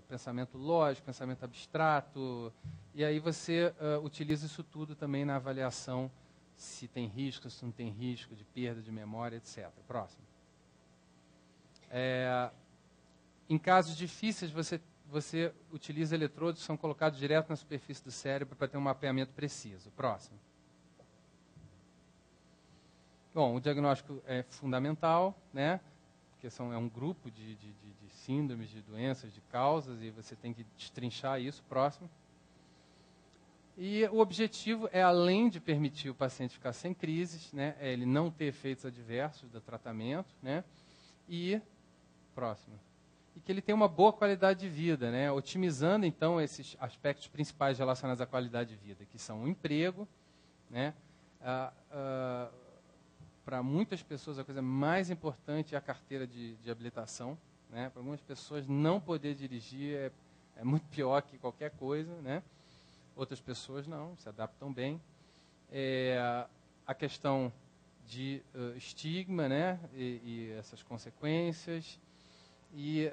pensamento lógico, pensamento abstrato, e aí você utiliza isso tudo também na avaliação, se tem risco, se não tem risco de perda de memória, etc. Próximo. Em casos difíceis, você utiliza eletrodos que são colocados direto na superfície do cérebro para ter um mapeamento preciso. Próximo. Bom, o diagnóstico é fundamental, né? Porque é um grupo de síndromes, de doenças, de causas, e você tem que destrinchar isso. Próximo. E o objetivo é, além de permitir o paciente ficar sem crises, né, é ele não ter efeitos adversos do tratamento, né, e, próximo, e que ele tenha uma boa qualidade de vida, né, otimizando, então, esses aspectos principais relacionados à qualidade de vida, que são o emprego, né, para muitas pessoas a coisa mais importante é a carteira de habilitação, né, para algumas pessoas não poder dirigir é muito pior que qualquer coisa, né. Outras pessoas não, se adaptam bem. A questão de estigma, né, e essas consequências, e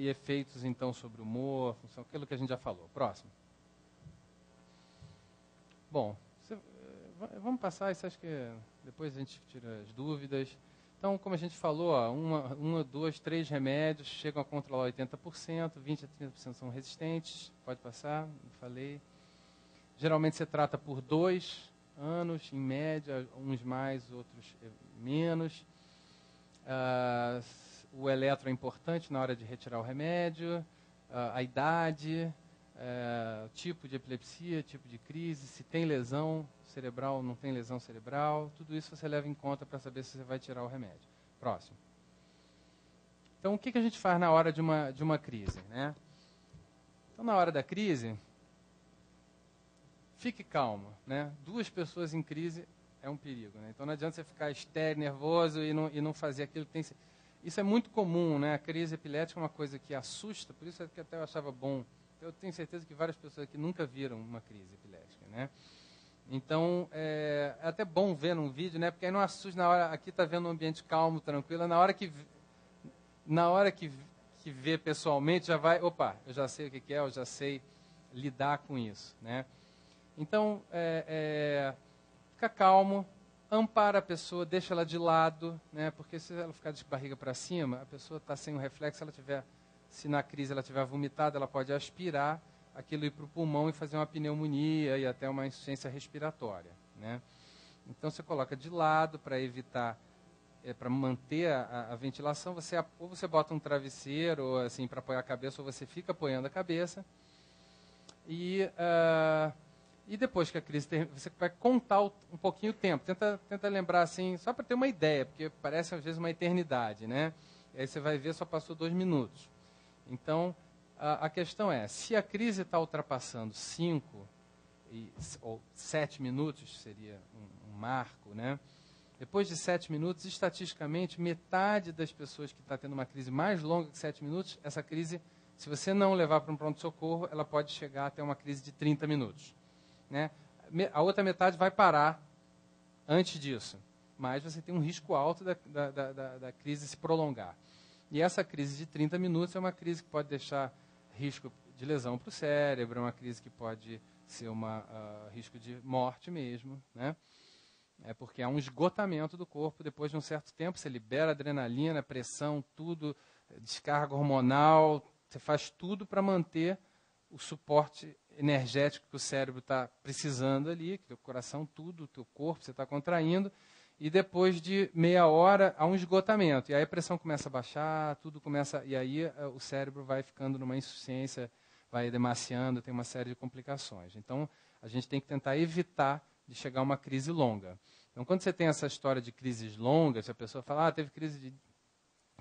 efeitos, então, sobre o humor, função, aquilo que a gente já falou. Próximo. Bom, vamos passar isso, acho que depois a gente tira as dúvidas. Então, como a gente falou, uma, dois, três remédios chegam a controlar 80%, 20% a 30% são resistentes. Pode passar, não falei. Geralmente você trata por 2 anos, em média, uns mais, outros menos. O eletro é importante na hora de retirar o remédio, a idade, tipo de epilepsia, tipo de crise, se tem lesão cerebral, não tem lesão cerebral, tudo isso você leva em conta para saber se você vai tirar o remédio. Próximo. Então, o que a gente faz na hora de uma crise, né? Então, na hora da crise, fique calmo, né? 2 pessoas em crise é um perigo, né? Então não adianta você ficar estéril, nervoso e não fazer aquilo que tem que ser. Isso é muito comum, né? A crise epilética é uma coisa que assusta, por isso é que até eu achava bom. Eu tenho certeza que várias pessoas aqui nunca viram uma crise epilética, né? Então é até bom ver num vídeo, né? Porque aí não assusta na hora. Aqui está vendo um ambiente calmo, tranquilo. Na hora que vê pessoalmente já vai, opa, eu já sei o que é, eu já sei lidar com isso, né? Então, fica calmo, ampara a pessoa, deixa ela de lado, né? Porque se ela ficar de barriga para cima, a pessoa está sem o reflexo, se na crise ela tiver vomitado, ela pode aspirar aquilo ir para o pulmão e fazer uma pneumonia e até uma insuficiência respiratória, né? Então, você coloca de lado para evitar, para manter a ventilação, ou você bota um travesseiro ou, assim, para apoiar a cabeça, ou você fica apoiando a cabeça. E depois que a crise termina, você vai contar um pouquinho o tempo. Tenta lembrar assim, só para ter uma ideia, porque parece às vezes uma eternidade, né? E aí você vai ver, só passou 2 minutos. Então, a questão é, se a crise está ultrapassando 5 ou 7 minutos, seria um marco, né? Depois de 7 minutos, estatisticamente, metade das pessoas que está tendo uma crise mais longa que 7 minutos, essa crise, se você não levar para um pronto-socorro, ela pode chegar até uma crise de 30 minutos. Né? A outra metade vai parar antes disso, mas você tem um risco alto da crise se prolongar. E essa crise de 30 minutos é uma crise que pode deixar risco de lesão para o cérebro, é uma crise que pode ser risco de morte mesmo, né? Porque há um esgotamento do corpo, depois de um certo tempo você libera adrenalina, pressão, tudo, descarga hormonal, você faz tudo para manter o suporte energético que o cérebro está precisando ali, que o coração, tudo, o teu corpo, você está contraindo, e depois de meia hora há um esgotamento, e aí a pressão começa a baixar, tudo começa, e aí o cérebro vai ficando numa insuficiência, vai demasiando, tem uma série de complicações. Então, a gente tem que tentar evitar de chegar a uma crise longa. Então, quando você tem essa história de crises longas, se a pessoa fala, teve crise de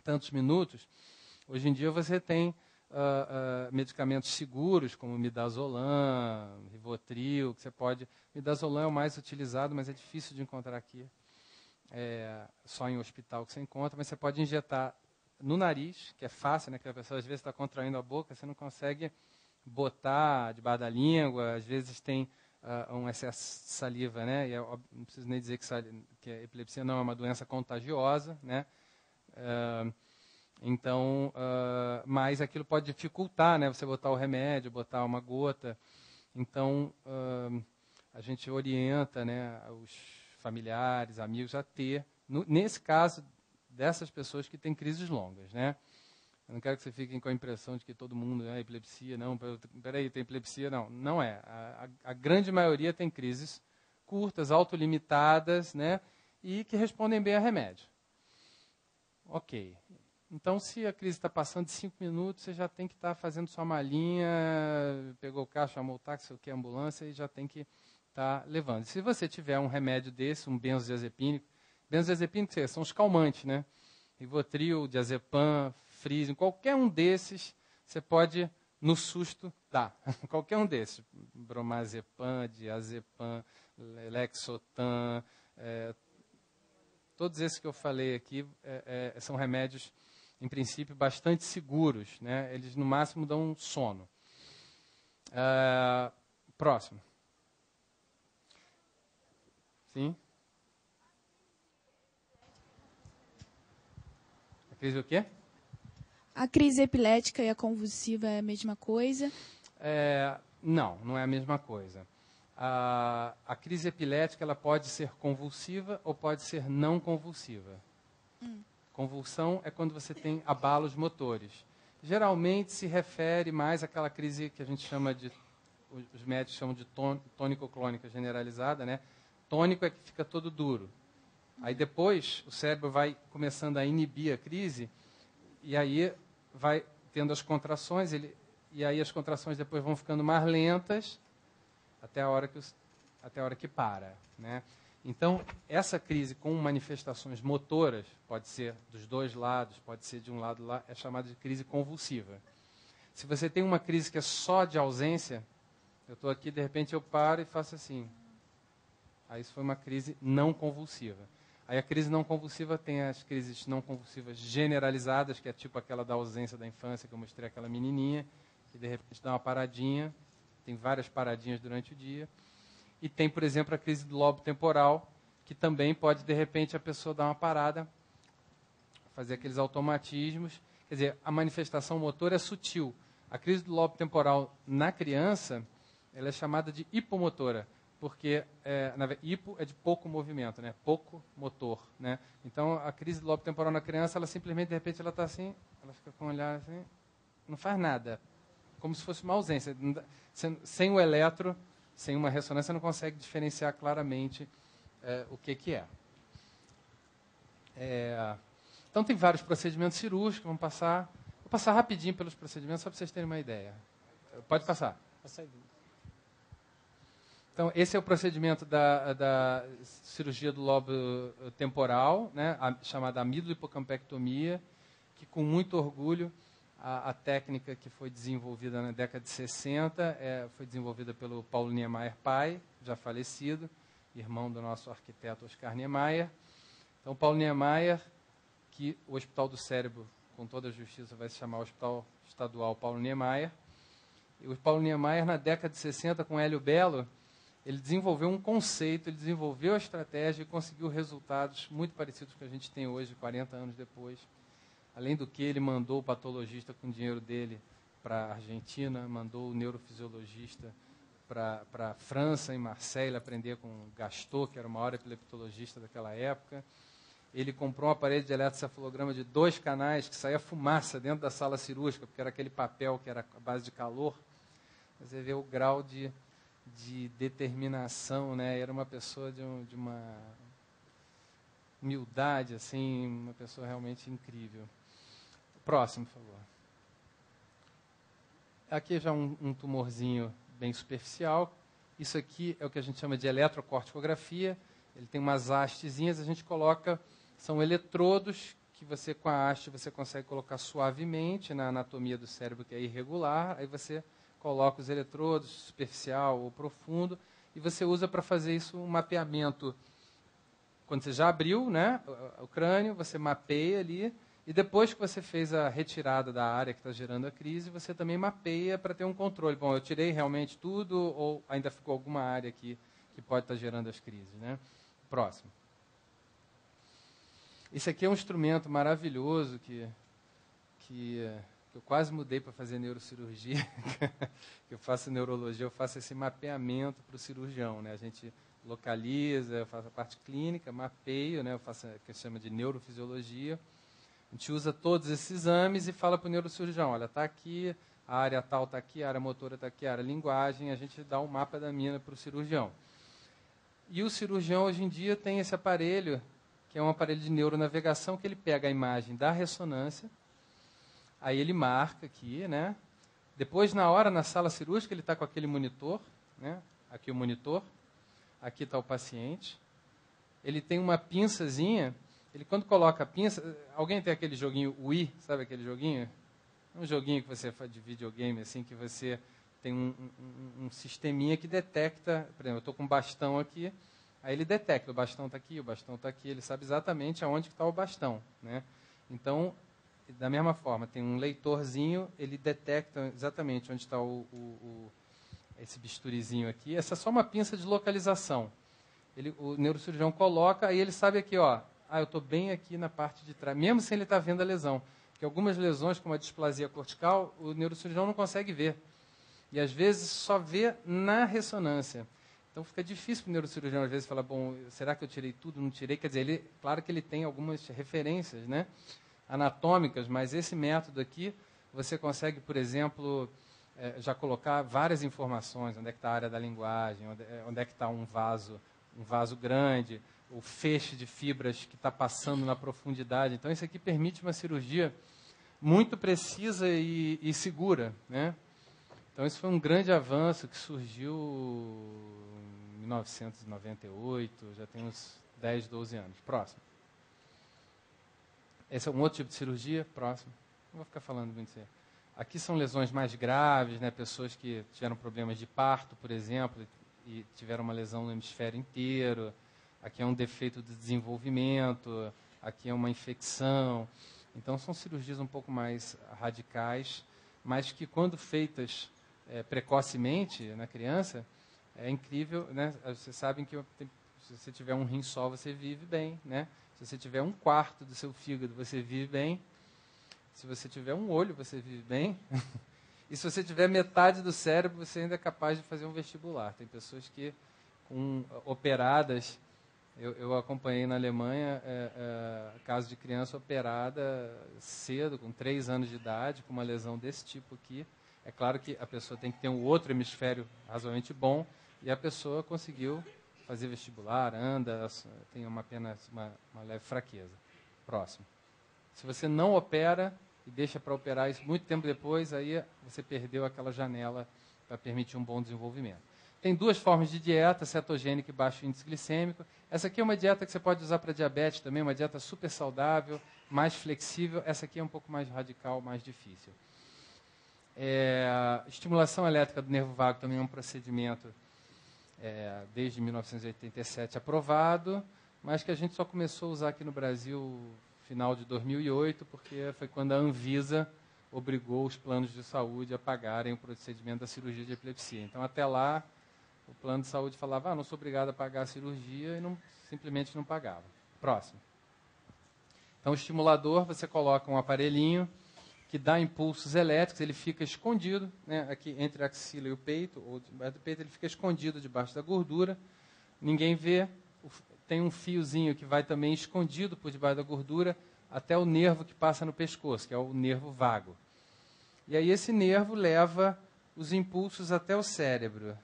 tantos minutos, hoje em dia você tem medicamentos seguros, como midazolam, Rivotril, que você pode... Midazolam é o mais utilizado, mas é difícil de encontrar aqui. Só em hospital que você encontra, mas você pode injetar no nariz, que é fácil, né? Que a pessoa às vezes está contraindo a boca, você não consegue botar debaixo da língua, às vezes tem um excesso de saliva, né? E não preciso nem dizer que a epilepsia não é uma doença contagiosa, né? Então, mas aquilo pode dificultar, né? Você botar o remédio, botar uma gota. Então, a gente orienta, né, os familiares, amigos a ter, nesse caso, dessas pessoas que têm crises longas, né? Eu não quero que você fiquem com a impressão de que todo mundo é epilepsia. Não, peraí, tem epilepsia? Não, não é. A grande maioria tem crises curtas, autolimitadas, né? E que respondem bem a remédio. Ok. Então, se a crise está passando de 5 minutos, você já tem que estar fazendo sua malinha, pegou o carro, chamou o táxi, o que, a ambulância, e já tem que estar levando. Se você tiver um remédio desse, um benzodiazepínico, benzodiazepínicos são os calmantes, né? Rivotril, diazepam, Frisium, qualquer um desses, você pode, no susto, dar. Qualquer um desses. Bromazepam, diazepam, Lexotan, todos esses que eu falei aqui são remédios, em princípio, bastante seguros, né? Eles, no máximo, dão um sono. Próximo. Sim? A crise o quê? A crise epilética e a convulsiva é a mesma coisa? Não, não é a mesma coisa. A crise epilética ela pode ser convulsiva ou pode ser não convulsiva. Convulsão é quando você tem abalos motores. Geralmente se refere mais àquela crise que a gente chama de, os médicos chamam de tônico-clônica generalizada, né? Tônico é que fica todo duro. Aí depois o cérebro vai começando a inibir a crise e aí vai tendo as contrações, e aí as contrações depois vão ficando mais lentas até a hora que para, né? Então, essa crise com manifestações motoras, pode ser dos dois lados, pode ser de um lado lá, é chamada de crise convulsiva. Se você tem uma crise que é só de ausência, eu estou aqui, de repente eu paro e faço assim. Aí isso foi uma crise não convulsiva. Aí a crise não convulsiva tem as crises não convulsivas generalizadas, que é tipo aquela da ausência da infância, que eu mostrei aquela menininha, que de repente dá uma paradinha, tem várias paradinhas durante o dia. E tem, por exemplo, a crise do lobo temporal, que também pode, de repente, a pessoa dar uma parada, fazer aqueles automatismos. Quer dizer, a manifestação motora é sutil. A crise do lobo temporal na criança, ela é chamada de hipomotora, porque hipo é de pouco movimento, né? Pouco motor, né? Então, a crise do lobo temporal na criança, ela simplesmente, de repente, ela está assim, ela fica com o olhar assim, não faz nada, como se fosse uma ausência. Sem o eletro, sem uma ressonância, não consegue diferenciar claramente o que é. Então, tem vários procedimentos cirúrgicos, vou passar rapidinho pelos procedimentos, só para vocês terem uma ideia. Pode passar. Então, esse é o procedimento da cirurgia do lobo temporal, né, chamada amido-hipocampectomia, que com muito orgulho, a técnica que foi desenvolvida na década de 60 foi desenvolvida pelo Paulo Niemeyer pai, já falecido, irmão do nosso arquiteto Oscar Niemeyer. Então, Paulo Niemeyer, que o Hospital do Cérebro, com toda a justiça, vai se chamar Hospital Estadual Paulo Niemeyer. E o Paulo Niemeyer, na década de 60, com Hélio Belo, ele desenvolveu um conceito, ele desenvolveu a estratégia e conseguiu resultados muito parecidos com o que a gente tem hoje, 40 anos depois. Além do que, ele mandou o patologista com o dinheiro dele para a Argentina, mandou o neurofisiologista para a França, em Marseille, aprender com Gastot, que era o maior epileptologista daquela época. Ele comprou um aparelho de eletrocefalograma de 2 canais, que saía fumaça dentro da sala cirúrgica, porque era aquele papel que era a base de calor. Você vê o grau de determinação, né? Era uma pessoa de uma humildade, assim, uma pessoa realmente incrível. Próximo, por favor. Aqui já um tumorzinho bem superficial. Isso aqui é o que a gente chama de eletrocorticografia. Ele tem umas hastezinhas, a gente coloca, são eletrodos que você, com a haste, você consegue colocar suavemente na anatomia do cérebro, que é irregular. Aí você coloca os eletrodos, superficial ou profundo, e você usa para fazer isso um mapeamento. Quando você já abriu, né, o crânio, você mapeia ali, e depois que você fez a retirada da área que está gerando a crise, você também mapeia para ter um controle. Bom, eu tirei realmente tudo ou ainda ficou alguma área aqui que pode estar gerando as crises, né? Próximo. Esse aqui é um instrumento maravilhoso que que eu quase mudei para fazer neurocirurgia, que eu faço neurologia, eu faço esse mapeamento para o cirurgião, né? A gente localiza, eu faço a parte clínica, mapeio, né? Eu faço o que se chama de neurofisiologia. A gente usa todos esses exames e fala para o neurocirurgião, olha, está aqui, a área tal está aqui, a área motora está aqui, a área linguagem, a gente dá um mapa da mina para o cirurgião. E o cirurgião, hoje em dia, tem esse aparelho, que é um aparelho de neuronavegação, que ele pega a imagem da ressonância, aí ele marca aqui, né? Depois, na hora, na sala cirúrgica, ele está com aquele monitor, né? Aqui o monitor, aqui está o paciente. Ele tem uma pinçazinha, ele quando coloca a pinça... Alguém tem aquele joguinho Wii, sabe aquele joguinho? Um joguinho que você faz de videogame, assim, que você tem um sisteminha que detecta... Por exemplo, eu estou com um bastão aqui, aí ele detecta, o bastão está aqui, o bastão está aqui, ele sabe exatamente aonde está o bastão, né? Então, da mesma forma, tem um leitorzinho, ele detecta exatamente onde está esse bisturizinho aqui. Essa é só uma pinça de localização. O neurocirurgião coloca, aí ele sabe aqui, ó, eu estou bem aqui na parte de trás, mesmo sem ele estar vendo a lesão. Porque algumas lesões, como a displasia cortical, o neurocirurgião não consegue ver. E às vezes só vê na ressonância. Então fica difícil para o neurocirurgião, às vezes, falar, bom, será que eu tirei tudo, não tirei? Quer dizer, claro que ele tem algumas referências, né, anatômicas, mas esse método aqui, você consegue, por exemplo, já colocar várias informações, onde é que está a área da linguagem, onde é que está um vaso grande, o feixe de fibras que está passando na profundidade. Então, isso aqui permite uma cirurgia muito precisa e segura, né? Então, isso foi um grande avanço que surgiu em 1998, já tem uns 10, 12 anos. Próximo. Esse é um outro tipo de cirurgia. Próximo. Não vou ficar falando muito disso. Aqui são lesões mais graves, né? Pessoas que tiveram problemas de parto, por exemplo, e tiveram uma lesão no hemisfério inteiro. Aqui é um defeito de desenvolvimento, aqui é uma infecção. Então, são cirurgias um pouco mais radicais, mas que, quando feitas precocemente na criança, é incrível, né? Vocês sabem que se você tiver um rim só, você vive bem, né? Se você tiver um quarto do seu fígado, você vive bem. Se você tiver um olho, você vive bem. E se você tiver metade do cérebro, você ainda é capaz de fazer um vestibular. Tem pessoas que, operadas... Eu acompanhei na Alemanha caso de criança operada cedo, com 3 anos de idade, com uma lesão desse tipo aqui. É claro que a pessoa tem que ter um outro hemisfério razoavelmente bom, e a pessoa conseguiu fazer vestibular, anda, tem apenas uma leve fraqueza. Próximo. Se você não opera e deixa para operar isso muito tempo depois, aí você perdeu aquela janela para permitir um bom desenvolvimento. Tem 2 formas de dieta, cetogênica e baixo índice glicêmico. Essa aqui é uma dieta que você pode usar para diabetes também, uma dieta super saudável, mais flexível. Essa aqui é um pouco mais radical, mais difícil. Estimulação elétrica do nervo vago também é um procedimento desde 1987 aprovado, mas que a gente só começou a usar aqui no Brasil no final de 2008, porque foi quando a Anvisa obrigou os planos de saúde a pagarem o procedimento da cirurgia de epilepsia. Então, até lá, o plano de saúde falava, não sou obrigado a pagar a cirurgia, e simplesmente não pagava. Próximo. Então, o estimulador, você coloca um aparelhinho que dá impulsos elétricos, ele fica escondido, né, aqui entre a axila e o peito, ou debaixo do peito, ele fica escondido debaixo da gordura, ninguém vê, tem um fiozinho que vai também escondido por debaixo da gordura, até o nervo que passa no pescoço, que é o nervo vago. E aí esse nervo leva os impulsos até o cérebro.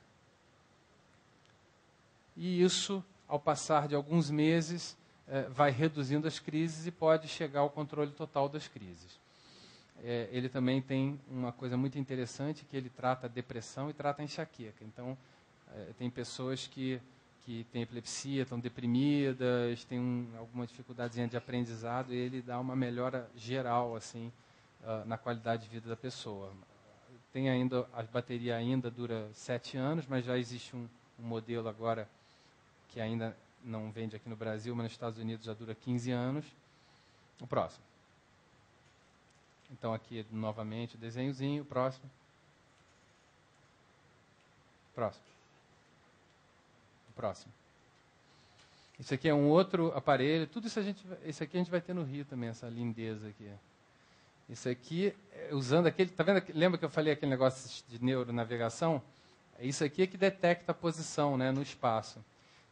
E isso, ao passar de alguns meses, vai reduzindo as crises e pode chegar ao controle total das crises. Ele também tem uma coisa muito interessante, que ele trata a depressão e trata a enxaqueca. Então, tem pessoas que têm epilepsia, estão deprimidas, têm alguma dificuldadezinha de aprendizado, e ele dá uma melhora geral assim, na qualidade de vida da pessoa. A bateria ainda dura 7 anos, mas já existe um modelo agora que ainda não vende aqui no Brasil, mas nos Estados Unidos já dura 15 anos. O próximo. Então, aqui, novamente, o desenhozinho. Próximo. Próximo. Próximo. Isso aqui é um outro aparelho. Tudo isso aqui a gente vai ter no Rio também, essa lindeza aqui. Isso aqui, usando aquele... Tá vendo? Lembra que eu falei aquele negócio de neuronavegação? Isso aqui é que detecta a posição, né, no espaço.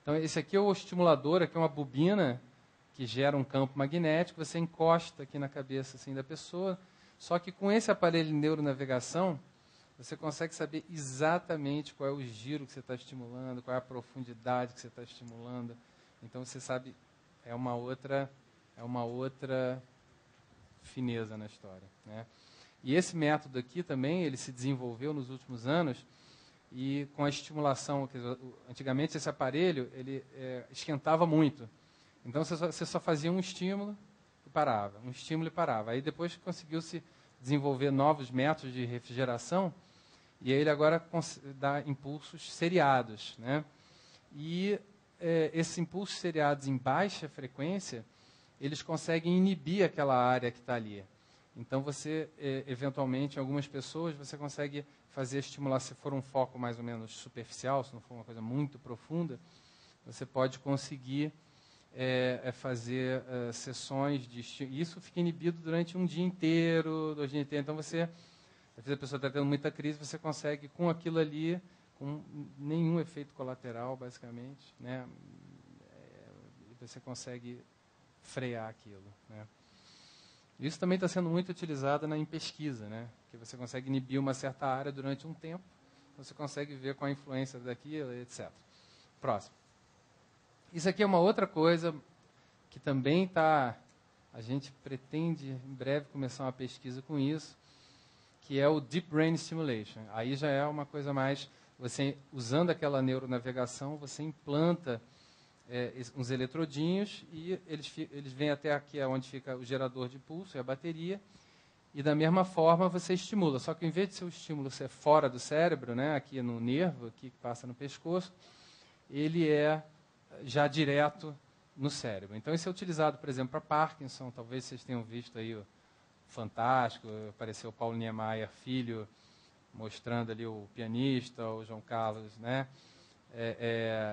Então, esse aqui é o estimulador, aqui é uma bobina que gera um campo magnético, você encosta aqui na cabeça assim, da pessoa. Só que com esse aparelho de neuronavegação, você consegue saber exatamente qual é o giro que você está estimulando, qual é a profundidade que você está estimulando. Então, você sabe, é uma outra fineza na história, né? E esse método aqui também, ele se desenvolveu nos últimos anos e com a estimulação, antigamente esse aparelho, ele esquentava muito. Então você só fazia um estímulo e parava, um estímulo e parava. Aí depois conseguiu-se desenvolver novos métodos de refrigeração e aí ele agora dá impulsos seriados, né? E esses impulsos seriados em baixa frequência, eles conseguem inibir aquela área que está ali. Então você, eventualmente, em algumas pessoas, você consegue fazer estimular, se for um foco mais ou menos superficial, se não for uma coisa muito profunda, você pode conseguir fazer sessões de estímulo. Isso fica inibido durante um dia inteiro, 2 dias inteiros. Então você, às vezes a pessoa está tendo muita crise, você consegue com aquilo ali, com nenhum efeito colateral, basicamente, né? Você consegue frear aquilo, né? Isso também está sendo muito utilizado em pesquisa, né? Que você consegue inibir uma certa área durante um tempo, você consegue ver qual a influência daquilo, etc. Próximo. Isso aqui é uma outra coisa que também está... A gente pretende, em breve, começar uma pesquisa com isso, que é o Deep Brain Stimulation. Aí já é uma coisa mais... Você, usando aquela neuronavegação, você implanta uns eletrodinhos e eles vêm até aqui onde fica o gerador de pulso e a bateria, e da mesma forma você estimula, só que em vez de seu estímulo ser fora do cérebro, né, aqui no nervo, aqui que passa no pescoço, ele é já direto no cérebro. Então isso é utilizado, por exemplo, para Parkinson. Talvez vocês tenham visto aí o Fantástico, apareceu o Paulo Niemeyer, filho, mostrando ali o pianista, o João Carlos, né?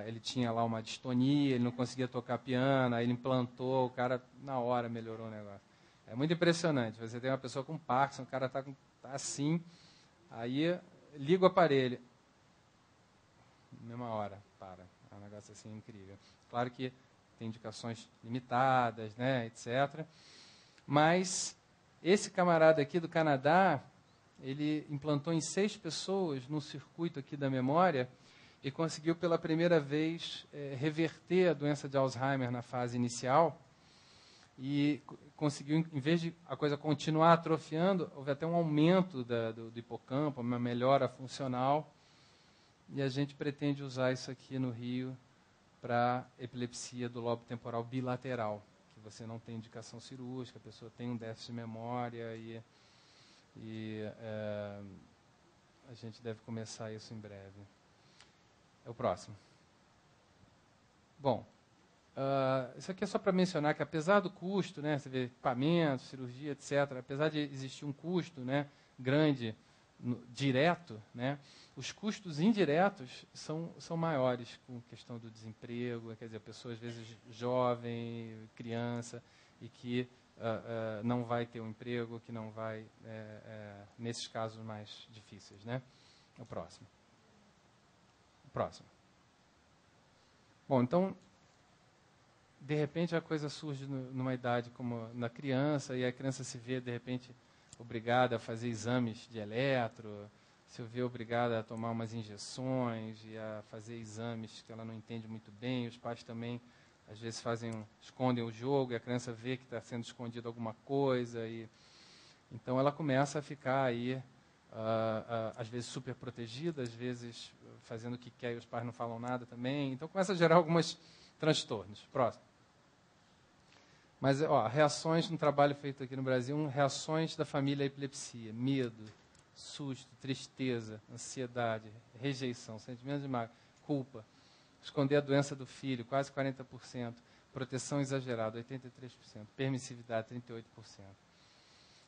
Ele tinha lá uma distonia, ele não conseguia tocar piano, aí ele implantou, o cara na hora melhorou o negócio. É muito impressionante. Você tem uma pessoa com Parkinson, o cara está assim, aí liga o aparelho, mesma hora, para. É um negócio assim incrível. Claro que tem indicações limitadas, né, etc. Mas esse camarada aqui do Canadá, ele implantou em 6 pessoas no circuito aqui da memória e conseguiu pela primeira vez reverter a doença de Alzheimer na fase inicial e conseguiu, em vez de a coisa continuar atrofiando, houve até um aumento do hipocampo, uma melhora funcional, e a gente pretende usar isso aqui no Rio para epilepsia do lobo temporal bilateral, que você não tem indicação cirúrgica, a pessoa tem um déficit de memória e a gente deve começar isso em breve. É o próximo. Bom, isso aqui é só para mencionar que apesar do custo, né, você vê equipamento, cirurgia, etc., apesar de existir um custo, né, grande, direto, né, os custos indiretos são maiores, com questão do desemprego, quer dizer, a pessoa às vezes jovem, criança, e que não vai ter um emprego, que não vai, nesses casos mais difíceis, né? O próximo. Próximo. Bom, então, de repente a coisa surge numa idade como na criança, e a criança se vê, de repente, obrigada a fazer exames de eletro, se vê obrigada a tomar umas injeções e a fazer exames que ela não entende muito bem. Os pais também, às vezes, escondem o jogo, e a criança vê que está sendo escondido alguma coisa, e então ela começa a ficar aí, às vezes super protegida, às vezes fazendo o que quer e os pais não falam nada também. Então começa a gerar alguns transtornos. Próximo. Mas, reações no trabalho feito aqui no Brasil, reações da família à epilepsia: medo, susto, tristeza, ansiedade, rejeição, sentimento de mágoa, culpa, esconder a doença do filho, quase 40%, proteção exagerada, 83%, permissividade, 38%.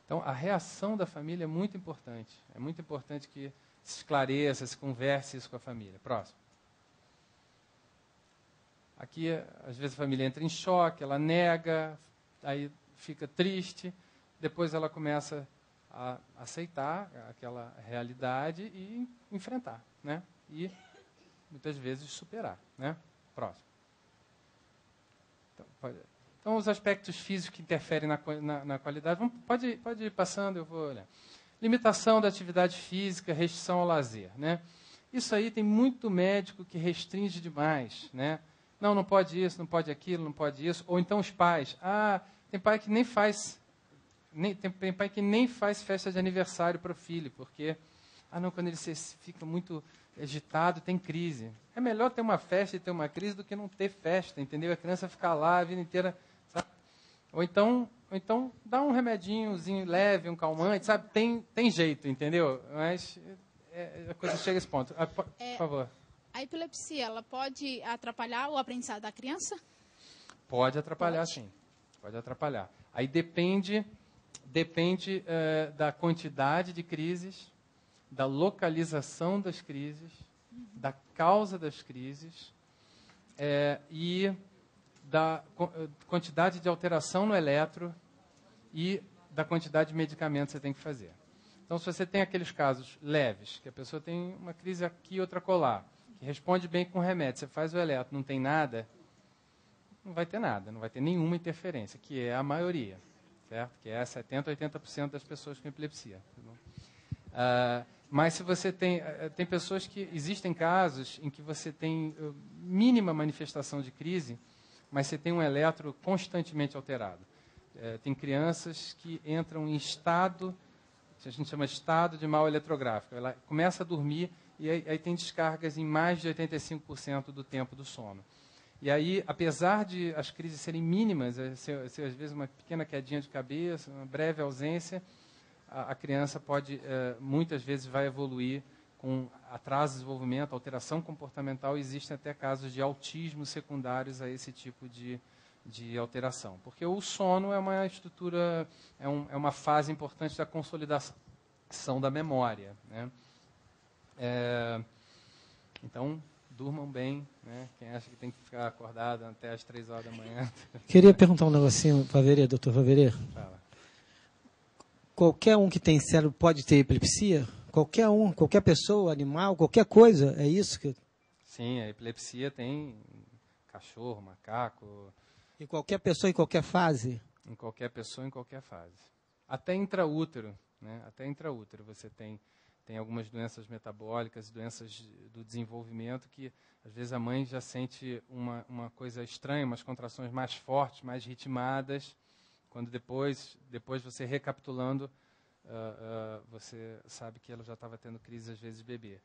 Então, a reação da família é muito importante. É muito importante que se esclareça, se converse isso com a família. Próximo. Aqui, às vezes, a família entra em choque, ela nega, aí fica triste, depois ela começa a aceitar aquela realidade e enfrentar, né? E muitas vezes superar, né? Próximo. Então, os aspectos físicos que interferem na qualidade, pode ir passando, eu vou olhar. Limitação da atividade física, restrição ao lazer, né? Isso aí tem muito médico que restringe demais, né? Não pode isso, não pode aquilo, não pode isso. Ou então os pais. Tem pai que nem faz, tem pai que nem faz festa de aniversário para o filho, porque, quando ele fica muito agitado, tem crise. É melhor ter uma festa e ter uma crise do que não ter festa, entendeu? A criança ficar lá a vida inteira, sabe? Ou então dá um remedinhozinho leve, um calmante, sabe? Tem jeito, entendeu? Mas a coisa chega a esse ponto. Por favor. A epilepsia, ela pode atrapalhar o aprendizado da criança? Pode atrapalhar, sim. Pode atrapalhar. Aí depende da quantidade de crises, da localização das crises, da causa das crises e da quantidade de alteração no eletro e da quantidade de medicamentos que você tem que fazer. Então, se você tem aqueles casos leves, que a pessoa tem uma crise aqui e outra acolá, que responde bem com remédio, você faz o eletro, não tem nada, não vai ter nada, não vai ter nenhuma interferência, que é a maioria, certo? Que é 70%, 80% das pessoas com epilepsia. Mas se você tem pessoas que, existem casos em que você tem mínima manifestação de crise, mas você tem um eletro constantemente alterado. Tem crianças que entram em estado, a gente chama de estado de mal eletrográfico. Ela começa a dormir e aí tem descargas em mais de 85% do tempo do sono. E aí, apesar de as crises serem mínimas, ser às vezes uma pequena quedinha de cabeça, uma breve ausência, a criança pode, muitas vezes, vai evoluir com atraso de desenvolvimento, alteração comportamental, e existem até casos de autismo secundários a esse tipo de alteração. Porque o sono é uma estrutura, é uma fase importante da consolidação da memória, né? Então, durmam bem, né? Quem acha que tem que ficar acordado até as 3 horas da manhã. Queria perguntar um negocinho, Faverê, doutor Faverê. Fala. Qualquer um que tem cérebro pode ter epilepsia? Qualquer um, qualquer pessoa, animal, qualquer coisa, é isso que... Sim, a epilepsia tem cachorro, macaco... E qualquer pessoa em qualquer fase? Em qualquer pessoa, em qualquer fase. Até intraútero, né? Até intraútero você tem algumas doenças metabólicas, doenças do desenvolvimento, que às vezes a mãe já sente uma coisa estranha, umas contrações mais fortes, mais ritmadas, quando depois você recapitulando, você sabe que ela já estava tendo crise, às vezes, bebê.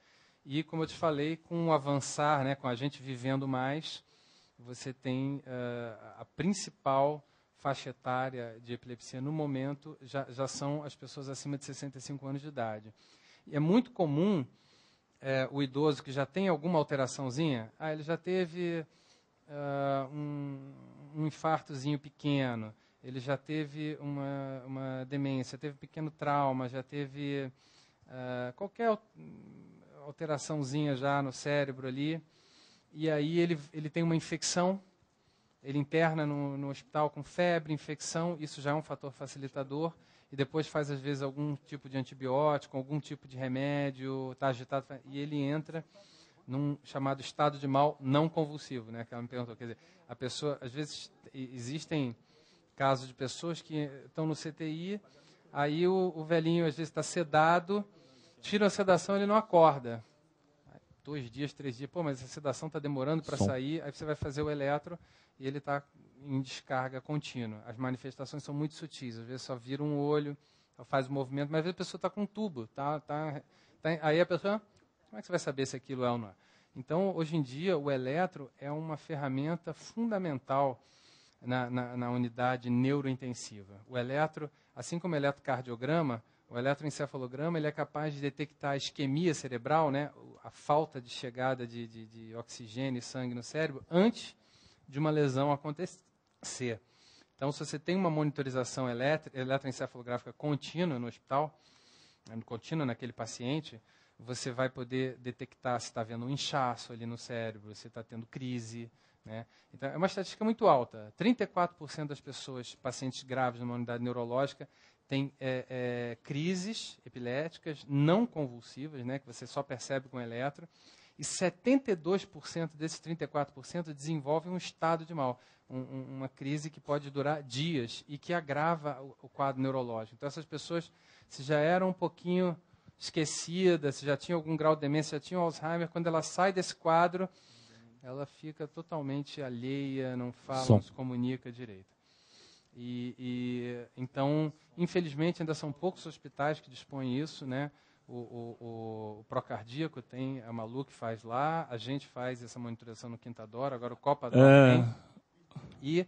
E, como eu te falei, com o avançar, né, com a gente vivendo mais, você tem a principal faixa etária de epilepsia no momento, já são as pessoas acima de 65 anos de idade. E é muito comum o idoso que já tem alguma alteraçãozinha, ele já teve um infartozinho pequeno, ele já teve uma demência, teve um pequeno trauma, já teve qualquer alteraçãozinha já no cérebro ali, e aí ele tem uma infecção, ele interna no hospital com febre, infecção, isso já é um fator facilitador, e depois faz, às vezes, algum tipo de antibiótico, algum tipo de remédio, está agitado, e ele entra num chamado estado de mal não convulsivo, né? Que ela me perguntou, quer dizer, a pessoa, às vezes, existem casos de pessoas que estão no CTI, aí o velhinho, às vezes, está sedado, tira a sedação, ele não acorda. 2 dias, 3 dias, mas a sedação está demorando para sair, aí você vai fazer o eletro e ele está em descarga contínua. As manifestações são muito sutis, às vezes só vira um olho, só faz o movimento, mas às vezes a pessoa está com um tubo, aí a pessoa, como é que você vai saber se aquilo é ou não é? Então, hoje em dia, o eletro é uma ferramenta fundamental na unidade neurointensiva. O eletro, assim como o eletrocardiograma, o eletroencefalograma, ele é capaz de detectar a isquemia cerebral, né, a falta de chegada de oxigênio e sangue no cérebro, antes de uma lesão acontecer. Então, se você tem uma monitorização eletroencefalográfica contínua no hospital, contínua naquele paciente, você vai poder detectar se está havendo um inchaço ali no cérebro, se está tendo crise, né? Então, é uma estatística muito alta. 34% das pessoas, pacientes graves numa unidade neurológica, tem crises epiléticas não convulsivas, né, que você só percebe com eletro, e 72% desses 34% desenvolvem um estado de mal, uma crise que pode durar dias e que agrava o quadro neurológico. Então, essas pessoas, se já eram um pouquinho esquecidas, se já tinham algum grau de demência, já tinham Alzheimer, quando ela sai desse quadro, ela fica totalmente alheia, não fala, não se comunica direito. Então, infelizmente, ainda são poucos hospitais que dispõem isso, né? O Procardíaco tem, a Malu que faz lá, a gente faz essa monitoração no Quintadora, agora o Copador tem. E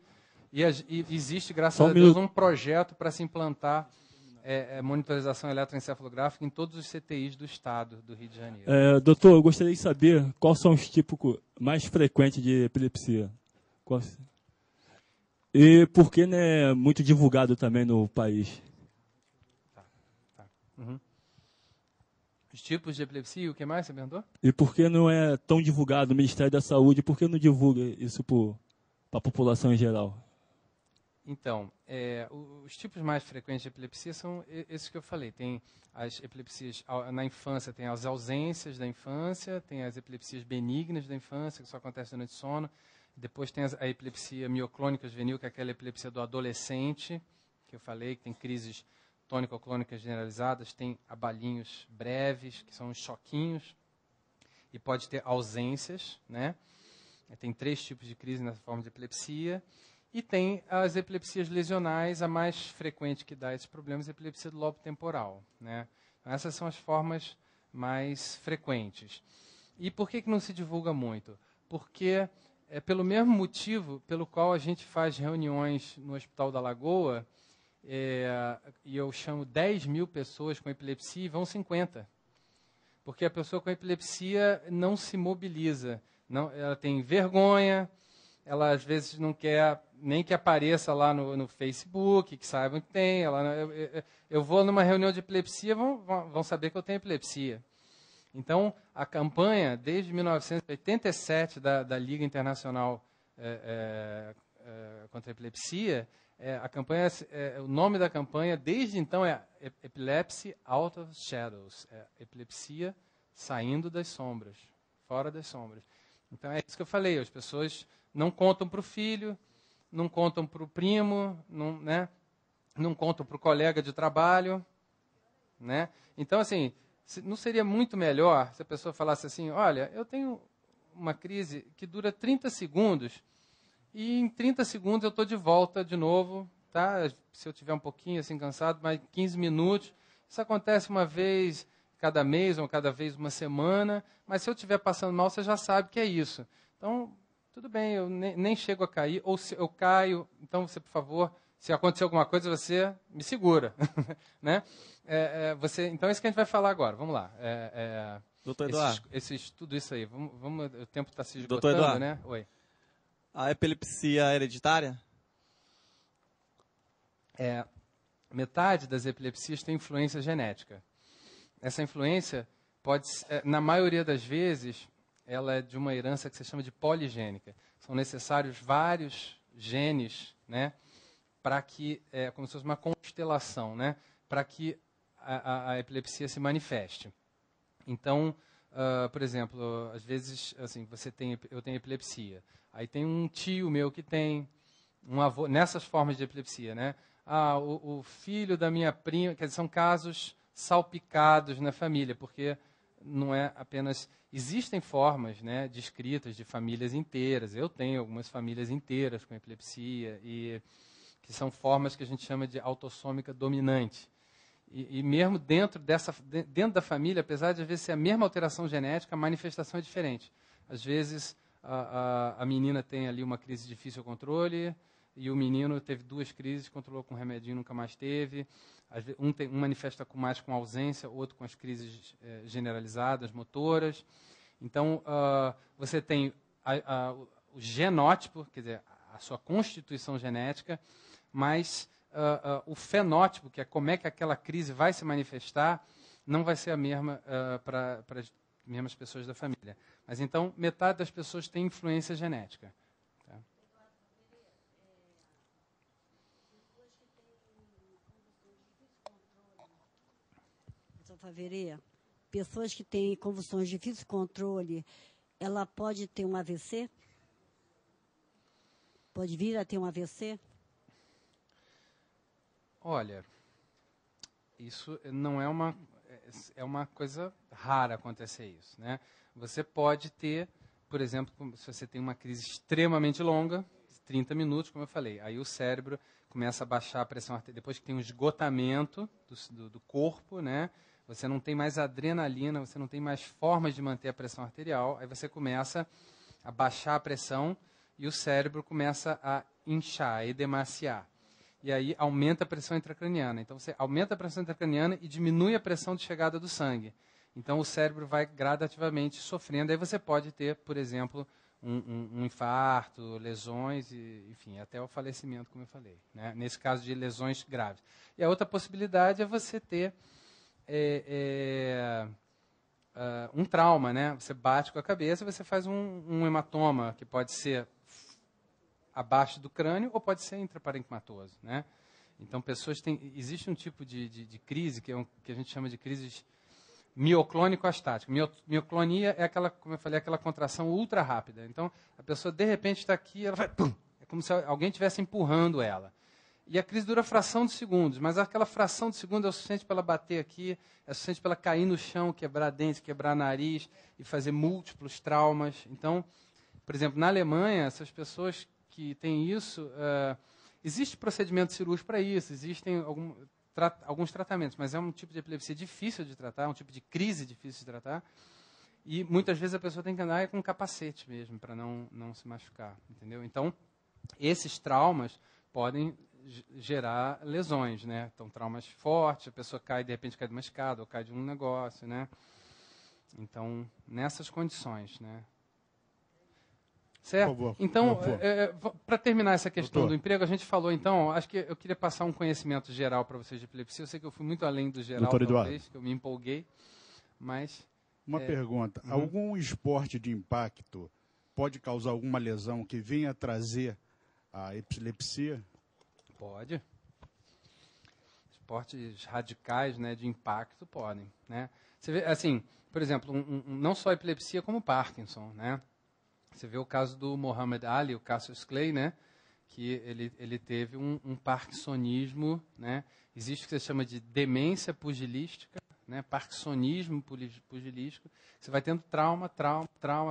existe, graças a Deus, um projeto para se implantar monitorização eletroencefalográfica em todos os CTIs do estado do Rio de Janeiro. Doutor, eu gostaria de saber quais são os tipos mais frequentes de epilepsia. E por que não é muito divulgado também no país? Uhum. Os tipos de epilepsia e o que mais você perguntou? E por que não é tão divulgado no Ministério da Saúde? Por que não divulga isso para a população em geral? Então, os tipos mais frequentes de epilepsia são esses que eu falei. Tem as epilepsias na infância, tem as ausências da infância, tem as epilepsias benignas da infância, que só acontece durante o sono. Depois tem a epilepsia mioclônica juvenil, que é aquela epilepsia do adolescente, que eu falei, que tem crises tônico-clônicas generalizadas, tem abalinhos breves, que são os choquinhos, e pode ter ausências, né? Tem 3 tipos de crise nessa forma de epilepsia. E tem as epilepsias lesionais, a mais frequente que dá esses problemas é a epilepsia do lobo temporal, né? Então, essas são as formas mais frequentes. E por que não se divulga muito? Porque é pelo mesmo motivo pelo qual a gente faz reuniões no Hospital da Lagoa, e eu chamo 10 mil pessoas com epilepsia e vão 50. Porque a pessoa com epilepsia não se mobiliza, ela tem vergonha, ela às vezes não quer nem que apareça lá no Facebook, que saibam que tem. Eu vou numa reunião de epilepsia, vão saber que eu tenho epilepsia. Então, a campanha, desde 1987, da Liga Internacional contra a Epilepsia, a campanha, o nome da campanha, desde então, é Epilepsy Out of Shadows. Epilepsia saindo das sombras, fora das sombras. Então, é isso que eu falei, as pessoas não contam para o filho, não contam para o primo, não contam para o colega de trabalho, né? Então, assim, não seria muito melhor se a pessoa falasse assim, olha, eu tenho uma crise que dura 30 segundos e em 30 segundos eu estou de volta de novo, tá? Se eu tiver um pouquinho assim cansado, mais 15 minutos. Isso acontece uma vez cada mês ou cada vez uma semana, mas se eu estiver passando mal, você já sabe que é isso. Então, tudo bem, eu nem chego a cair, ou se eu caio, então você, por favor, se acontecer alguma coisa, você me segura. Né? Então, é isso que a gente vai falar agora. Vamos lá. Doutor Eduardo. Tudo isso aí. O tempo está se Doutor esgotando, Eduardo. né? Oi. A epilepsia é hereditária? Metade das epilepsias tem influência genética. Essa influência pode, na maioria das vezes, ela é de uma herança que se chama de poligênica. São necessários vários genes, né, para que, como se fosse uma constelação, né, para que a epilepsia se manifeste. Então, por exemplo, às vezes, assim, eu tenho epilepsia. Aí tem um tio meu que tem, um avô, nessas formas de epilepsia, né? O filho da minha prima, quer dizer, são casos salpicados na família, porque não é apenas... Existem formas, né, descritas de famílias inteiras. Eu tenho algumas famílias inteiras com epilepsia, que são formas que a gente chama de autossômica dominante. E mesmo dentro da família, apesar de às vezes ser a mesma alteração genética, a manifestação é diferente. Às vezes a menina tem ali uma crise de difícil controle, e o menino teve 2 crises, controlou com remedinho, nunca mais teve. Às vezes, um manifesta mais com ausência, outro com as crises generalizadas, motoras. Então, você tem o genótipo, quer dizer, a sua constituição genética, mas o fenótipo, que é como é que aquela crise vai se manifestar, não vai ser a mesma para as mesmas pessoas da família. Mas, então, metade das pessoas tem influência genética. Tá? Faverê, pessoas que têm convulsões de difícil controle, ela pode ter um AVC? Pode vir a ter um AVC? Olha, isso não é uma coisa rara acontecer isso, né? Você pode ter, por exemplo, se você tem uma crise extremamente longa, 30 minutos, como eu falei, aí o cérebro começa a baixar a pressão arterial, depois que tem um esgotamento do corpo, né? Você não tem mais adrenalina, você não tem mais formas de manter a pressão arterial, aí você começa a baixar a pressão e o cérebro começa a inchar, a edemaciar. E aí aumenta a pressão intracraniana. Então você aumenta a pressão intracraniana e diminui a pressão de chegada do sangue. Então o cérebro vai gradativamente sofrendo. Aí você pode ter, por exemplo, um infarto, lesões, enfim, até o falecimento, como eu falei, né? Nesse caso de lesões graves. E a outra possibilidade é você ter um trauma, né? Você bate com a cabeça, você faz um hematoma, que pode ser abaixo do crânio ou pode ser intraparenquimatoso, né? Então, existe um tipo de crise que a gente chama de crises mioclônico-astática. Mioclonia é aquela, como eu falei, aquela contração ultra rápida. Então, a pessoa de repente está aqui, ela vai, pum, é como se alguém estivesse empurrando ela. E a crise dura fração de segundos, mas aquela fração de segundo é o suficiente para ela bater aqui, é o suficiente para ela cair no chão, quebrar dente, quebrar nariz e fazer múltiplos traumas. Então, por exemplo, na Alemanha, essas pessoas que têm isso, existe procedimento cirúrgico para isso, existem alguns tratamentos, mas é um tipo de epilepsia difícil de tratar, é um tipo de crise difícil de tratar, e muitas vezes a pessoa tem que andar com um capacete mesmo, para não se machucar, entendeu? Então, esses traumas podem gerar lesões, né? Então, traumas fortes, a pessoa de repente cai de uma escada, ou cai de um negócio, né? Então, nessas condições, né? Certo? Por favor, então, por para terminar essa questão Doutor. do emprego, a gente falou, então, acho que eu queria passar um conhecimento geral para vocês de epilepsia. Eu sei que eu fui muito além do geral, Doutor Eduardo. talvez, que eu me empolguei, mas... Uma pergunta. Uhum. Algum esporte de impacto pode causar alguma lesão que venha trazer a epilepsia? Pode. Esportes radicais, né, de impacto podem, né? Você vê, assim, por exemplo, não só epilepsia como Parkinson, né? Você vê o caso do Muhammad Ali, o Cassius Clay, né? Que ele teve um parkinsonismo, né? Existe o que se chama de demência pugilística, né? Parkinsonismo pugilístico. Você vai tendo trauma,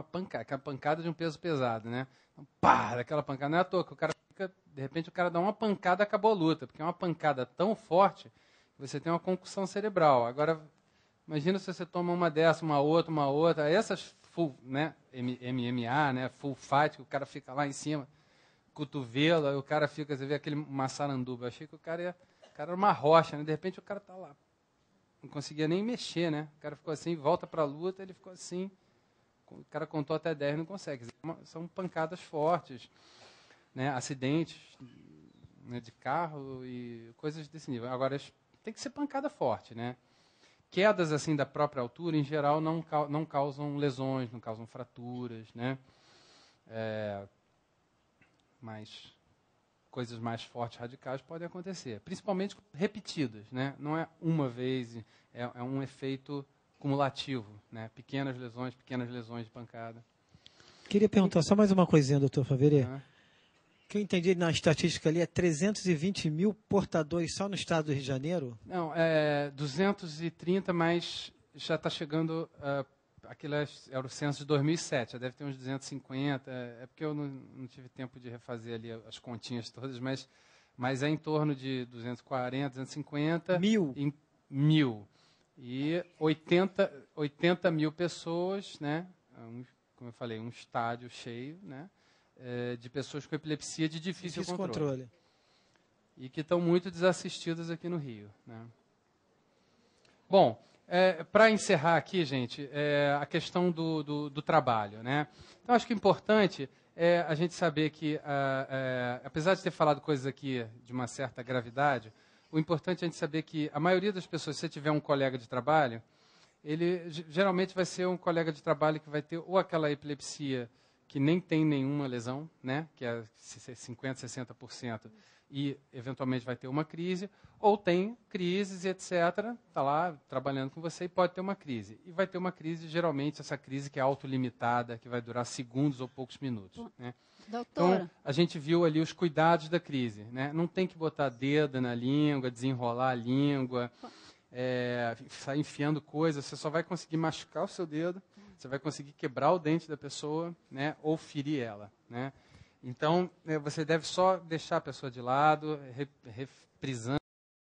pancada, aquela pancada de um peso pesado, né? Então, pá, daquela pancada. Não é à toa que o cara fica, de repente o cara dá uma pancada, acabou a luta, porque é uma pancada tão forte que você tem uma concussão cerebral. Agora, imagina se você toma uma dessa, uma outra, essas full, né, MMA, né, full fight, que o cara fica lá em cima, cotovelo, aí o cara fica, você vê aquele massaranduba. Eu achei que o cara era uma rocha, né, de repente o cara tá lá, não conseguia nem mexer, né, o cara ficou assim, volta para a luta, ele ficou assim, o cara contou até 10, não consegue. São pancadas fortes, né, acidentes, né, de carro e coisas desse nível. Agora, tem que ser pancada forte, né. Quedas assim da própria altura, em geral, não causam lesões, não causam fraturas, né? Mas coisas mais fortes, radicais, podem acontecer. Principalmente repetidas, né? Não é uma vez, é um efeito cumulativo, né? Pequenas lesões de pancada. Queria perguntar só mais uma coisinha, doutor Faverê. Né? O que eu entendi na estatística ali é 320 mil portadores só no estado do Rio de Janeiro? Não, 230, mas já está chegando, era o censo de 2007, já deve ter uns 250, é porque eu não tive tempo de refazer ali as continhas todas, mas é em torno de 240, 250... Mil. E 80 mil pessoas, né? Como eu falei, um estádio cheio, né? De pessoas com epilepsia de difícil controle. E que estão muito desassistidas aqui no Rio, né? Bom, para encerrar aqui, gente, a questão do trabalho, né? Então, acho que é importante a gente saber que, apesar de ter falado coisas aqui de uma certa gravidade, o importante é a gente saber que a maioria das pessoas, se você tiver um colega de trabalho, ele geralmente vai ser um colega de trabalho que vai ter ou aquela epilepsia que nem tem nenhuma lesão, né, que é 50%, 60%, e eventualmente vai ter uma crise, ou tem crises e etc., está lá trabalhando com você e pode ter uma crise. E vai ter uma crise, geralmente, essa crise que é autolimitada, que vai durar segundos ou poucos minutos. Né? Doutora. Então, a gente viu ali os cuidados da crise. Né? Não tem que botar dedo na língua, desenrolar a língua, sair enfiando coisas. Você só vai conseguir machucar o seu dedo, você vai conseguir quebrar o dente da pessoa, né? Ou ferir ela. Né? Então, você deve só deixar a pessoa de lado, reprisando.